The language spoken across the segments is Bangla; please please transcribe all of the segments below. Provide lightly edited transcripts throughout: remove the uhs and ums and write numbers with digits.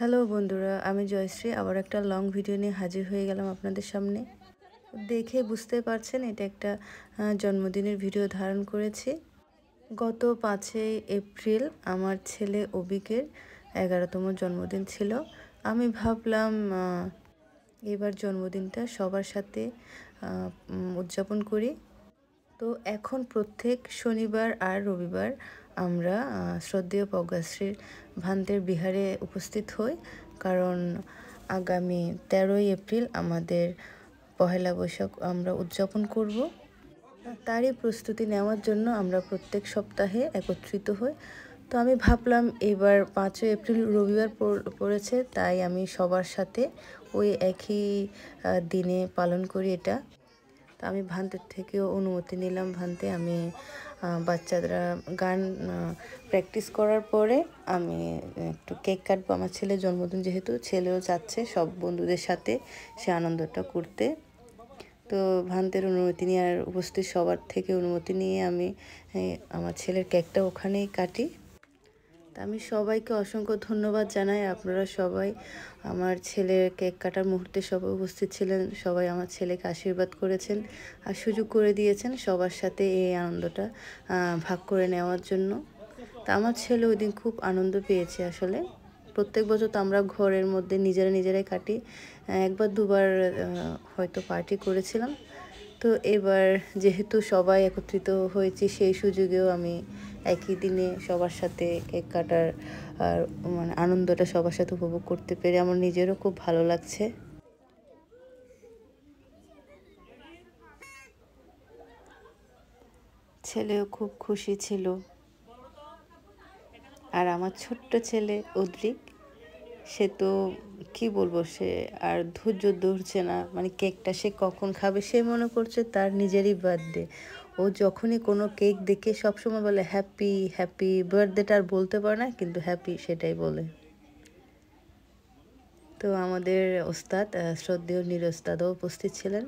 হ্যালো বন্ধুরা, আমি জয়শ্রী আবার একটা লং ভিডিও নিয়ে হাজির হয়ে গেলাম আপনাদের সামনে। দেখে বুঝতে পারছেন এটা একটা জন্মদিনের ভিডিও ধারণ করেছি। গত 5ই এপ্রিল আমার ছেলে অবিকের 11তম জন্মদিন ছিল। আমি ভাবলাম এবার জন্মদিনটা সবার সাথে উদযাপন করি। তো এখন প্রত্যেক শনিবার আর রবিবার আমরা শ্রদ্ধেয় প্রজ্ঞাশ্রীর ভান্তের বিহারে উপস্থিত হই, কারণ আগামী 13ই এপ্রিল আমাদের পহেলা বৈশাখ আমরা উদযাপন করব। তারই প্রস্তুতি নেওয়ার জন্য আমরা প্রত্যেক সপ্তাহে একত্রিত হই। তো আমি ভাবলাম এবার 5ই এপ্রিল রবিবার পড়েছে, তাই আমি সবার সাথে ওই একই দিনে পালন করি এটা। তো আমি ভান্তের থেকেও অনুমতি নিলাম। ভান্তে আমি বাচ্চারা গান প্র্যাকটিস করার পরে আমি একটু কেক কাটবো। আমার ছেলের জন্মদিন, যেহেতু ছেলেও যাচ্ছে সব বন্ধুদের সাথে সে আনন্দটা করতে। তো ভান্তের অনুমতি নিয়ে আর উপস্থিত সবার থেকে অনুমতি নিয়ে আমি আমার ছেলের কেকটা ওখানেই কাটি। আমি সবাইকে অসংখ্য ধন্যবাদ জানাই। আপনারা সবাই আমার ছেলের কেক কাটার মুহূর্তে সবাই উপস্থিত ছিলেন, সবাই আমার ছেলেকে আশীর্বাদ করেছেন আর সুযোগ করে দিয়েছেন সবার সাথে এই আনন্দটা ভাগ করে নেওয়ার জন্য। তা আমার ছেলে ওই দিন খুব আনন্দ পেয়েছে। আসলে প্রত্যেক বছর তো আমরা ঘরের মধ্যে নিজেরাই কাটি, একবার দুবার হয়তো পার্টি করেছিলাম। তো এবার যেহেতু সবাই একত্রিত হয়েছি, সেই সুযোগেও আমি একই দিনে সবার সাথে কেক কাটার আর মানে আনন্দটা সবার সাথে উপভোগ করতে পেরে আমার নিজেরও খুব ভালো লাগছে। ছেলেও খুব খুশি ছিল। আর আমার ছোট্ট ছেলে উদ্রিক, সে তো কি বলবো, সে আর ধৈর্য ধরছে না। মানে কেকটা সে কখন খাবে, সে মনে করছে তার নিজেরই বার্থডে। ও যখনই কোনো কেক দেখে সবসময় বলে হ্যাপি হ্যাপি বার্থডেটা, আর বলতে পারে না কিন্তু হ্যাপি সেটাই বলে। তো আমাদের ওস্তাদ শ্রদ্ধেয় নীর ওস্তাদও উপস্থিত ছিলেন।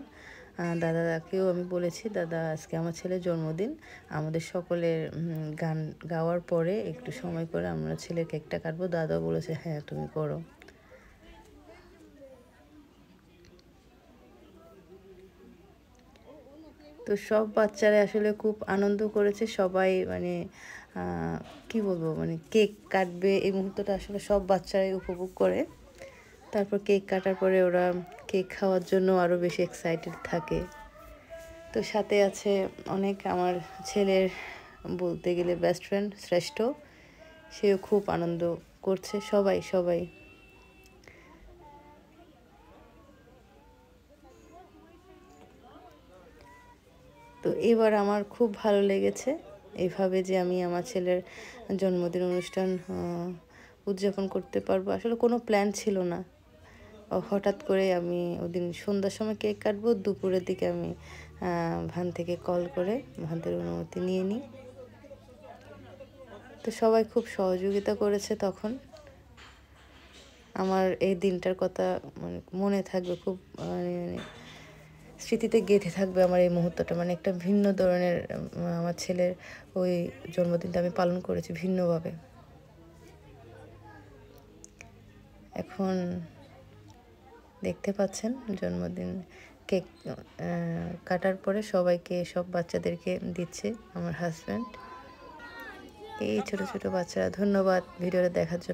দাদাকেও আমি বলেছি, দাদা আজকে আমার ছেলের জন্মদিন, আমাদের সকলের গান গাওয়ার পরে একটু সময় করে আমরা ছেলের কেকটা কাটবো। দাদাও বলেছে হ্যাঁ তুমি করো। তো সব বাচ্চারা আসলে খুব আনন্দ করেছে। সবাই মানে কি বলবো, মানে কেক কাটবে এই মুহূর্তটা আসলে সব বাচ্চারাই উপভোগ করে। তারপর কেক কাটার পরে ওরা কেক খাওয়ার জন্য আরও বেশি এক্সাইটেড থাকে। তো সাথে আছে অনেক আমার ছেলের বলতে গেলে বেস্ট ফ্রেন্ড শ্রেষ্ঠ, সেও খুব আনন্দ করছে। সবাই তো এবার আমার খুব ভালো লেগেছে এইভাবে যে আমি আমার ছেলের জন্মদিন অনুষ্ঠান উদযাপন করতে পারবো। আসলে কোনো প্ল্যান ছিল না, হঠাৎ করে আমি ওদিন সন্ধ্যার সময় কেক কাটবো, দুপুরের দিকে আমি ভান থেকে কল করে ভান্তের অনুমতি নিয়ে নিই। তো সবাই খুব সহযোগিতা করেছে তখন। আমার এই দিনটার কথা মানে মনে থাকবে, খুব মানে স্মৃতিতে গেঁথে থাকবে আমার এই মুহূর্তটা। মানে একটা ভিন্ন ধরনের আমার ছেলের ওই জন্মদিনটা আমি পালন করেছি ভিন্নভাবে। এখন দেখতে পাচ্ছেন জন্মদিন কেক কাটার পরে সবাইকে, সব বাচ্চাদেরকে দিচ্ছে আমার হাজব্যান্ড। এই ছোট ছোট বাচ্চারা। ধন্যবাদ ভিডিওটা দেখার জন্য।